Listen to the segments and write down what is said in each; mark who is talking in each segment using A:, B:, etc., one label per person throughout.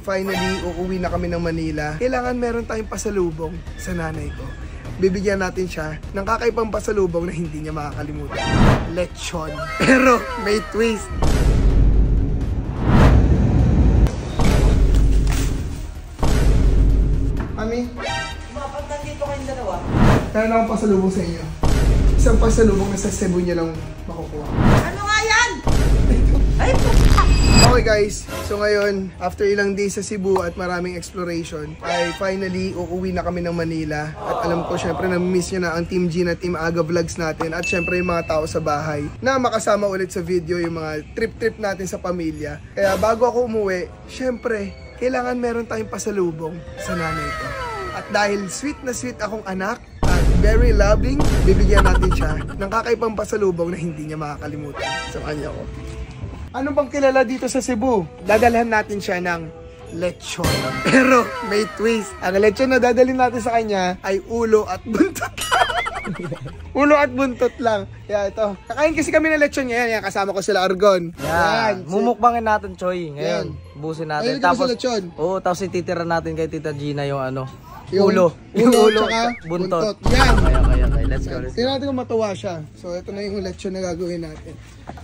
A: finally, uuwi na kami ng Manila. Kailangan meron tayong pasalubong sa nanay ko. Bibigyan natin siya ng kakaibang pasalubong na hindi niya makakalimutan. Lechon. Pero may twist. Mami?
B: Bakit nandito kayong dalawa?
A: Meron akong pasalubong sa inyo. Isang pasalubong na sa Cebu niya lang makukuha.
B: Ano nga yan? Ay,
A: Okay guys, so ngayon, after ilang days sa Cebu at maraming exploration, ay finally uuwi na kami ng Manila. At alam ko, syempre namimiss nyo na ang Team G na Team Aga Vlogs natin at syempre yung mga tao sa bahay na makasama ulit sa video yung mga trip-trip natin sa pamilya. Kaya bago ako umuwi, syempre, kailangan meron tayong pasalubong sa nanay ko. At dahil sweet na sweet akong anak at very loving, bibigyan natin siya ng kakaibang pasalubong na hindi niya makakalimutan sa kanya ko. Ano bang kilala dito sa Cebu? Dadalhan natin siya ng lechon. Pero may twist. Ang lechon na dadalhin natin sa kanya ay ulo at buntot lang. Ulo at buntot lang. Kaya ito. Kakain kasi kami ng lechon ngayon. Yan, kasama ko sila Argon.
C: Yan. Mumukbangin natin, Choy. Ngayon, busin natin.
A: Ayun, tapos,
C: oo, tapos ititira natin kay Tita Gina yung ano.
A: Yung
C: ulo.
A: Ulo tsaka buntot. Yan.
C: Okay. Let's go.
A: Tingnan natin kung matuwa siya. So, ito na yung lechon na gagawin natin.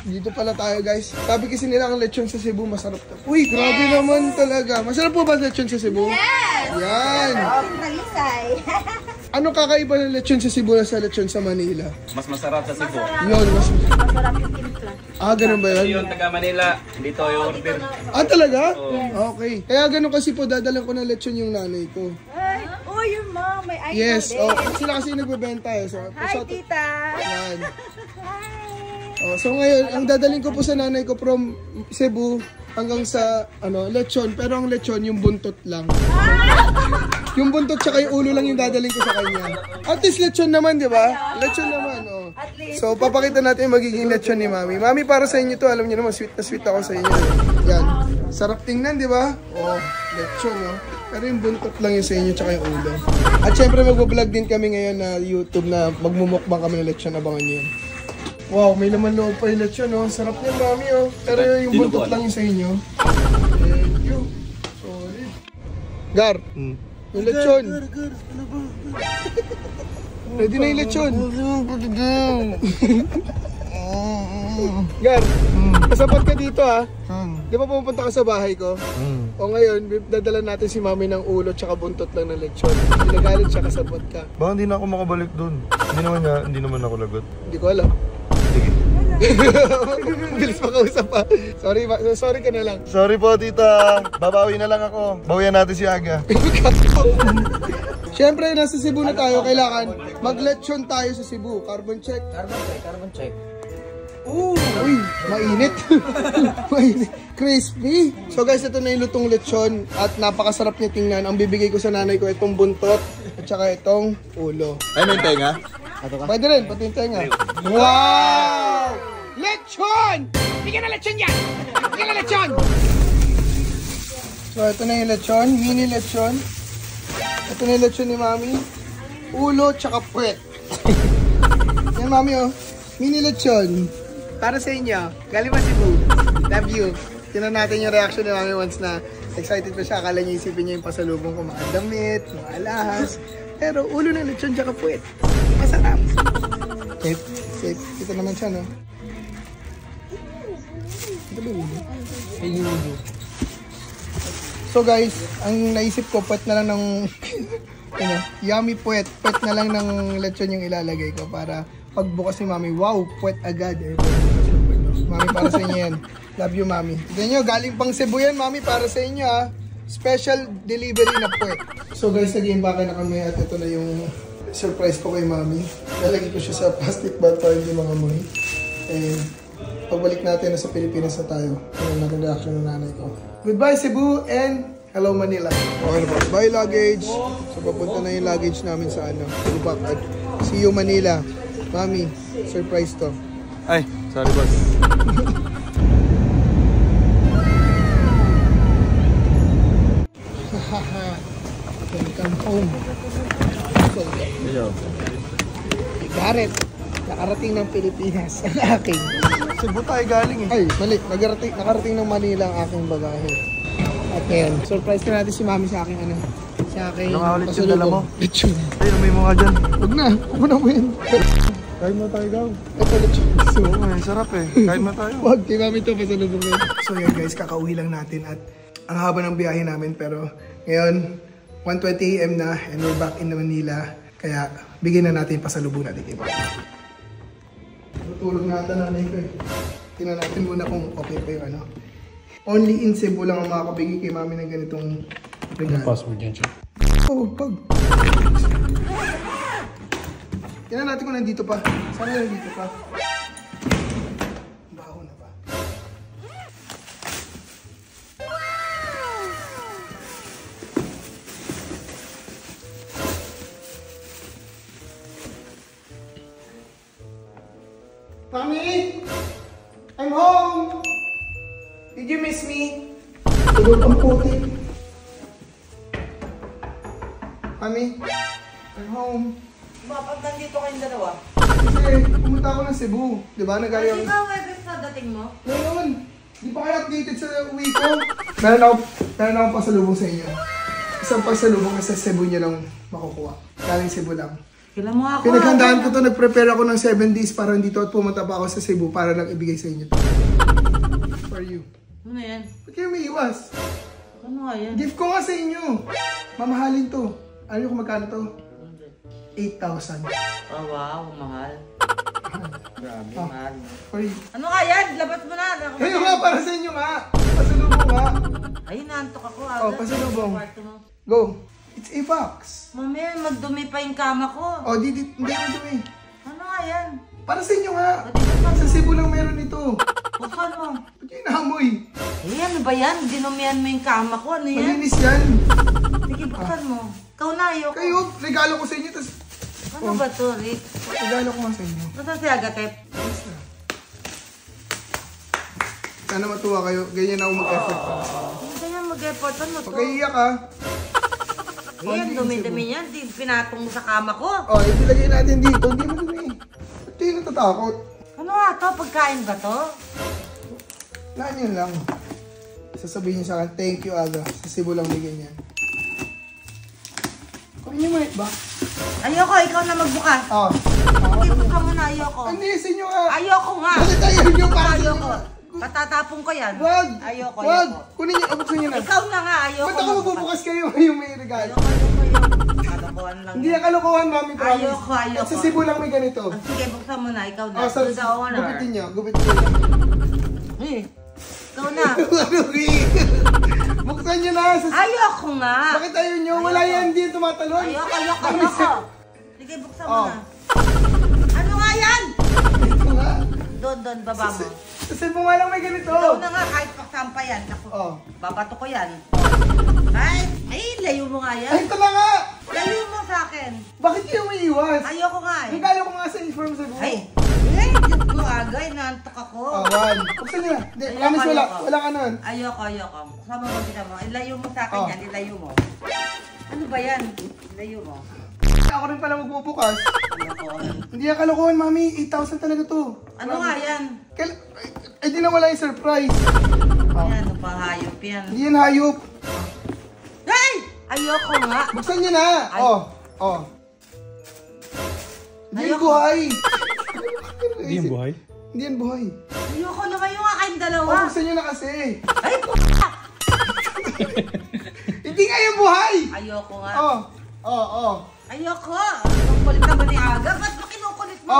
A: Dito pala tayo, guys. Sabi kasi nila ang lechon sa Cebu, masarap to. Uy, grabe naman talaga. Masarap po ba lechon sa Cebu?
B: yes!
A: Yan.
B: Nalisay.
A: Ano kakaiba ng lechon sa Cebu na sa lechon sa Manila?
D: Mas masarap sa Cebu.
A: Yun,
B: Masarap yung timpla.
A: ganun ba yun?
D: Yung taga Manila, dito yung order.
A: Talaga? Okay. Kaya ganun kasi po, dadalan ko ng lechon yung nanay ko.
B: Ay, oh, yung mom, may idol
A: Yes,
B: din.
A: sila kasi nagbebenta eh. So,
B: Hi, tita.
A: yan.
B: Hi.
A: So ngayon, ang dadalhin ko po sa nanay ko from Cebu hanggang sa lechon, pero ang lechon yung buntot lang. Yung buntot tsaka yung ulo lang yung dadalhin ko sa kanya. At least lechon naman, di ba? Lechon naman, oh. So papakita natin yung magiging lechon ni Mami. Mami, para sa inyo to, alam niyo naman, sweet na sweet ako sa inyo. Yan. Sarap tingnan, di ba? Oh, lechon, oh. Pero yung buntot lang yung sa inyo tsaka yung ulo. At syempre magbablog din kami ngayon na YouTube na magmumukbang kami ng lechon, abangan niyo. Wow, may laman loob pa yung lechon, oh. Sarap niya, Mami, oh. Pero yung buntot lang yung sa inyo. Thank you. Solid. Gar, yung lechon. Ready na yung lechon. Gar, kasapat ka dito, ha. Di ba pupunta ka sa bahay ko? O ngayon, dadala natin si Mami ng ulo tsaka buntot lang ng lechon. Pinagalit siya, kasabot ka.
E: Baka hindi na ako makabalik dun. Hindi naman ako lagot.
A: Hindi ko alam.
E: Sige.
A: Bilis makausap pa. Sorry ka na lang.
E: Sorry po, tita. Babawi na lang ako. Bawian natin si Aga.
A: Siyempre, nasa Cebu na tayo. Kailangan mag-lechon tayo sa Cebu. Carbon check.
C: Carbon check.
A: Uy, mainit. Mainit. Crispy. So guys, ito na yung lutong lechon. At napakasarap niya tingnan. Ang bibigay ko sa nanay ko itong buntot. At saka itong ulo.
E: Ay, may tenga?
A: Pwede rin, pati yung tenga. Wow! Lechon! Bigyan na lechon yan! Bigyan na lechon! So, ito na yung lechon. Mini lechon. Ito na yung lechon ni Mami. Ulo, tsaka puwet. Yan, Mami, oh. Mini lechon. Para sa inyo. Galing pa Cebu. Love you. Tignan natin yung reaction ni Mami once na excited pa siya. Akala niya isipin niya yung pasalubong ko. Mga damit, mga alahas. Pero ulo ng lechon, tsaka puwet. Masarap. Safe. Ito naman siya, no? Ito ba yun? So guys, ang naisip ko, puwet na lang ng yummy puwet. Puwet na lang ng lechon yung ilalagay ko para pagbukas ni Mami, wow, puwet agad. Mami, para sa inyo yan. Love you, Mami. Tignan nyo, galing pang Cebu yan, Mami, para sa inyo, ha. Special delivery na puwet. So guys, nag-iimbake na kami at ito na yung surprise ko kay Mami. Lalagay ko siya sa plastic bag para hindi mangamoy. And pagbalik natin, nasa Pilipinas na tayo. Ano natin reaction ng nanay ko. Goodbye Cebu and hello Manila. Okay na po. Bye luggage. So papunta na yung luggage namin sa Lubak. At see you Manila. Mami, surprise to.
E: Ay, sorry boss.
A: Welcome home. Gareth, nakarating ng Pilipinas ang aking.
E: Cebu tayo galing eh.
A: Ay, mali. Nakarating ng Manila ang aking bagahe. At Ngayon, surprise ka natin si mami sa akin, ano? Sa akin.
E: Ano nga ulit yung dala mo?
A: Lechon.
E: Ay, may mga dyan.
A: Huwag na. Huwag mo na mo yan.
E: Kain mo tayo daw.
A: Ito, lechon. So,
E: Oo, sarap eh. Kain mo tayo.
A: wag, kay mami ito, pasalubong mo. So yan guys, kakauwi lang natin at ang haba ng biyahe namin pero ngayon, 1:20 AM na and we're back in Manila. Kaya bigyan na natin pasalubong natin kay mami. Tutulog na ata nanay ko eh. Tingnan natin muna kung okay pa yung ano. Only in Cebu lang ang makakabigay kay mami ng ganitong regalo.
F: Password yan siya.
A: Oh, pag. Tingnan natin kung nandito pa. Sana nandito pa. Baho na pa. Mami! I'm home! Did you miss me? Tulog ang puti. Mami, I'm home.
B: Bakit nandito kayong dalawa?
A: Kasi pumunta ako ng Cebu. Di ba? Nagaya
B: Kasi ikaw, Webes, sa dating mo?
A: Ngayon, di pa kayo updated sa uwi ko. Meron akong pasalubong sa inyo. Isang pasalubong na sa Cebu niya lang makukuha. Galing Cebu lang.
B: Kailan mo ako?
A: Pinaghandaan ko to, nag-prepare ako ng 7 days para dito at pumunta pa ako sa Cebu para lang ibigay sa inyo. For you.
B: Ano yan?
A: Ba't kayo may iwas?
B: Ano nga yan?
A: Gift ko nga sa inyo. Mamahalin to. Alam niyo kung magkano to? 8,000.
B: Oh, wow, mahal. Grabe, mahal.
A: For you.
B: Ano nga yan? Labas mo na.
A: Kayo nga, para sa inyo nga. Pasalubong nga.
B: Ayun, naantok ako.
A: Oh, pasalubong.
B: Kwarto mo.
A: Go. It's a box.
B: Mami, magdumi pa yung kama ko.
A: Oh, hindi mo dumi.
B: Ano nga yan?
A: Para sa inyo nga. Sa Cebu lang meron ito.
B: Buksan mo.
A: Ba't kayo nahamoy?
B: Eh, ano ba yan? Dinumihan mo yung kama ko. Ano yan?
A: Malinis yan.
B: Sige, buksan mo. Ikaw na, ayoko.
A: Kayo, regalo ko sa inyo. Tapos,
B: Ano ba to, Rick?
A: regalo ko nga sa inyo.
B: Nasaan si Agatep?
A: Sana matuwa kayo. Ganyan ako mag-effort pa.
B: Hindi ganyan mag-effort. Ano to?
A: Huwag kayo iyak ha.
B: Eh, ang dumi-dumi yan. Di pinatong mo sa kama ko.
A: Oh, itilagay natin dito. Hindi mo dumi. Ba't kayo natatakot?
B: Ano nga to? Pagkain ba to?
A: Laan yun lang. Sasabihin niyo sa akin, thank you Aga. Sa Cebu lang bigyan yan. Kunin niyo mo ba?
B: Ayoko, ikaw na magbukas.
A: Oh.
B: Sige, buksan mo na. Ayoko.
A: Hindi, sa inyo nga.
B: Ayoko nga.
A: Bakit ayaw niyo para sa inyo?
B: Ayoko. Patatapong ko yan.
A: Wag!
B: Ayoko,
A: Wag!
B: ayoko.
A: Kunin niyo, buksan niyo na.
B: Ikaw na nga. Ayoko.
A: Ba't ako
B: magbukas.
A: magbubukas kayo yung may regalo?
B: Ayoko. Kalokohan lang.
A: Hindi yan kalokohan, mami, promise.
B: Ayoko.
A: At sa Cebu lang may ganito.
B: Ah, sige, buksan mo na. Ikaw na.
A: Oh, sa
B: Ikaw na.
A: gupitin niyo, gupitin niyo.
B: Eh, ikaw na.
A: Ano, buksan niyo na.
B: Ayoko nga.
A: Bakit ayaw niyo? Wala yan, hindi yan tumatalon.
B: Ayoko. Sige, buksan mo
A: Oh.
B: na. Ano nga yan?
A: Ito nga.
B: Doon, baba mo.
A: Sa Cebu nga lang may ganito.
B: Ikaw na nga, kahit paksampa yan. Ako,
A: Oh.
B: babato ko yan. Ay, layo mo nga
A: Ay,
B: yan.
A: ito na nga.
B: Layo mo sa akin.
A: Bakit kayo may iwas?
B: Ayoko nga eh.
A: Regalo ko nga sa from Cebu.
B: Ay, Diyos ko agay, naantok ako.
A: Oh, one. Buksan niyo na. Hindi,
B: Ayoko,
A: promise wala.
B: ayoko.
A: Walang ano.
B: Ayoko. Kasama mo kita mo. Ilayo mo sa akin
A: Oh.
B: yan, ilayo mo. Ano ba yan? Ilayo mo.
A: Ako rin pala magbubukas.
B: Kalokohan.
A: Hindi yan kalokohan, mami. 8,000 talaga to.
B: Ano nga yan?
A: Ay, di na wala yung surprise.
B: Ayan, ano pa hayop yan?
A: Hindi yan hayop.
B: Ay! Ayoko nga.
A: Buksan niyo na.
B: Ay.
A: Oh. Hindi yan
B: Ayoko.
A: buhay.
F: Hindi yung buhay.
A: Hindi yan buhay.
B: Ayoko naman yung kayong dalawa.
A: Oh, buksan niyo na kasi.
B: Ay, puta!
A: Hindi nga yan buhay.
B: Ayoko nga.
A: Oh.
B: Ayoko! Ang kulit naman ni Aga. Ba't ba kinukulit mo?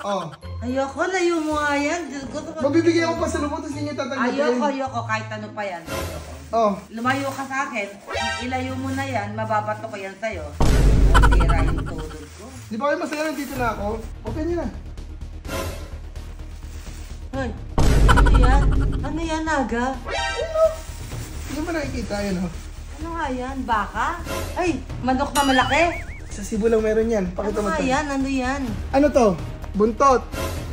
A: Oh.
B: Ayoko, layo mo nga yan. Diyos ko,
A: Mabibigyan ko pa sa lubot, tapos ninyo tatanggapin.
B: Ayoko. Kahit ano pa yan. Ayoko.
A: Oh.
B: Lumayo ka sa akin. Ilayo mo na yan. Mababato ko yan sa'yo. Tira yung tulog ko.
A: Di ba kayo masaya nandito na ako? Okay niyo na.
B: Hoy, ano yan? Ano yan, Aga?
A: Hindi mo nakikita yun, oh.
B: Ano nga yan? Baka? Ay, manok na malaki?
A: Sa Cebu lang meron yan. Pakita
B: Ano
A: mo
B: nga
A: to.
B: yan? Ano yan?
A: Ano to? Buntot.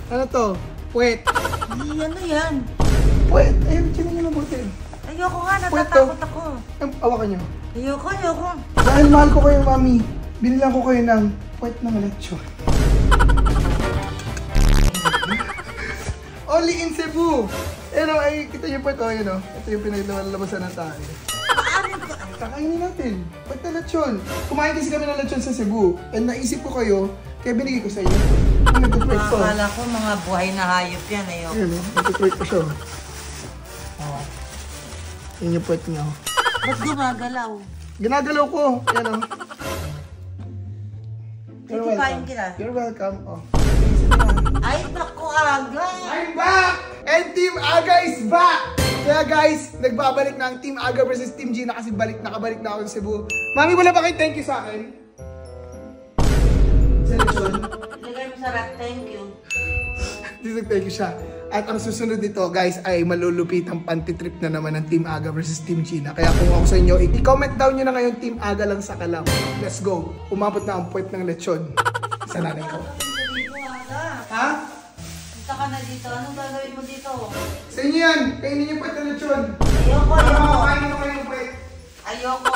A: Ano to? Puwet.
B: Ay, ano yan?
A: Puwet. Ayun, chinin nyo mabuti.
B: Ayoko nga,
A: Puwet
B: natatakot ako.
A: Awakan nyo.
B: Ayoko.
A: Dahil mahal ko kayo, mami, binilang ko kayo ng puwet na maletsyon. O, Only in Cebu. Ay, kita niyo po ito, Ito yung pinaglabasan ng tayo. Kakainin natin. Ba't na lechon? Kumain kasi kami ng lechon sa Cebu. And naisip ko kayo, kaya binigay ko sa inyo. Nag-twerk ko.
B: Akala ko mga buhay na hayop yan eh.
A: Ayan nag-twerk ko siya. Yan yung puwet niya.
B: Ba't gumagalaw?
A: Ginagalaw ko. Yan
B: Titipayin kita.
A: You're welcome.
B: Ay, naku, Aga!
A: I'm back! And Team Aga is back! Kaya guys, nagbabalik na ang Team Aga versus Team Gina kasi nakabalik na ako sa Cebu. Mami, wala ba kayo thank you sa akin? Sa lechon.
B: Lagay mo sa rack, thank you.
A: Thank you siya. At ang susunod dito guys ay malulupit ang pantitrip na naman ng Team Aga versus Team Gina. Kaya kung ako sa inyo, i-comment down nyo na ngayon Team Aga lang sa kalam. Let's go. Umabot na ang puwet ng lechon. Sa nanay ko. Ha?
B: Punta ka na dito. Anong gagawin mo dito?
A: Sa inyo yan. Kainin yung puwet ng lechon.
B: Ayoko,
A: Para
B: ayoko.
A: makakain mo kayo ng puwet.
B: Ayoko.